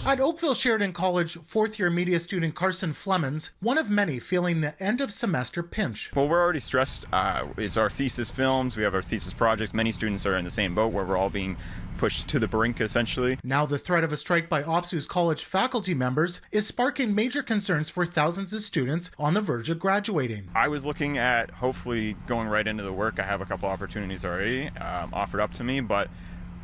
At Oakville Sheridan College, fourth-year media student Carson Flemons, one of many feeling the end-of-semester pinch. Well, we're already stressed. It's our thesis films. We have our thesis projects. Many students are in the same boat where we're all being pushed to the brink, essentially. Now the threat of a strike by OPSEU's college faculty members is sparking major concerns for thousands of students on the verge of graduating. I was looking at hopefully going right into the work. I have a couple opportunities already offered up to me, but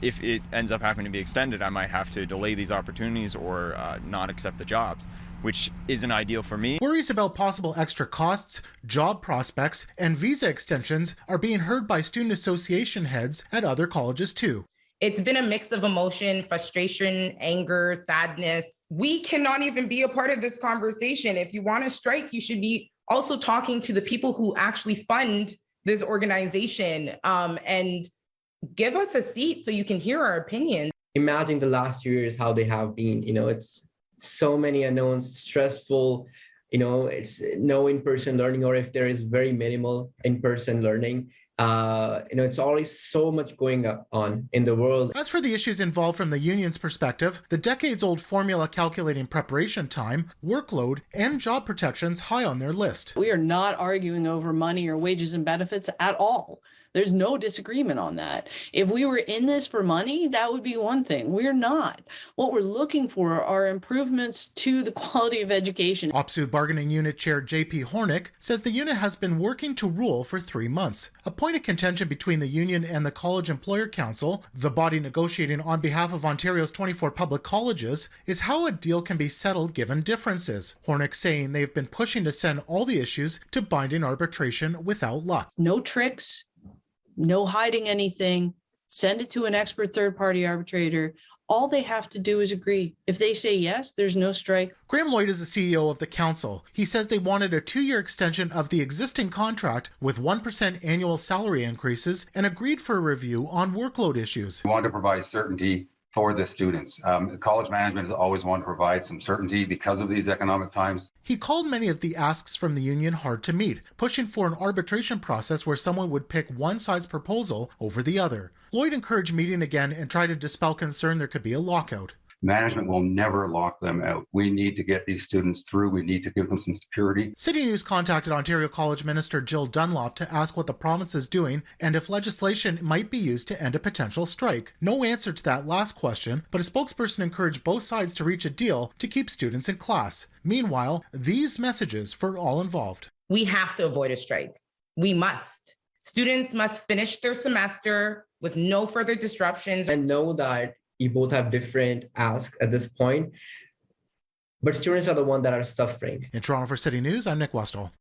if it ends up having to be extended, I might have to delay these opportunities or not accept the jobs, which isn't ideal for me. Worries about possible extra costs, job prospects, and visa extensions are being heard by student association heads at other colleges too. It's been a mix of emotion, frustration, anger, sadness. We cannot even be a part of this conversation. If you want to strike, you should be also talking to the people who actually fund this organization and give us a seat so you can hear our opinions. Imagine the last 2 years, how they have been. It's so many unknowns, stressful. It's no in-person learning, or if there is very minimal in-person learning. It's always so much going on in the world. As for the issues involved from the union's perspective, the decades-old formula calculating preparation time, workload, and job protections high on their list. We are not arguing over money or wages and benefits at all. There's no disagreement on that. If we were in this for money, that would be one thing. We're not. What we're looking for are improvements to the quality of education. OPSEU Bargaining Unit Chair J.P. Hornick says the unit has been working to rule for 3 months. A point of contention between the union and the College Employer Council, the body negotiating on behalf of Ontario's 24 public colleges, is how a deal can be settled given differences. Hornick saying they've been pushing to send all the issues to binding arbitration without luck. No tricks. No hiding anything. Send it to an expert third-party arbitrator. All they have to do is agree. If they say yes, there's no strike. Graham Lloyd is the CEO of the council. He says they wanted a 2-year extension of the existing contract with 1% annual salary increases and agreed for a review on workload issues. We want to provide certainty for the students. College management has always wanted to provide some certainty because of these economic times. He called many of the asks from the union hard to meet, pushing for an arbitration process where someone would pick one side's proposal over the other. Lloyd encouraged meeting again and tried to dispel concern there could be a lockout. Management will never lock them out. We need to get these students through. We need to give them some security. CityNews contacted Ontario College Minister Jill Dunlop to ask what the province is doing and if legislation might be used to end a potential strike. No answer to that last question, but a spokesperson encouraged both sides to reach a deal to keep students in class. Meanwhile, these messages for all involved. We have to avoid a strike. We must. Students must finish their semester with no further disruptions. And know that you both have different asks at this point, but students are the ones that are suffering. In Toronto for CityNews, I'm Nick Westoll.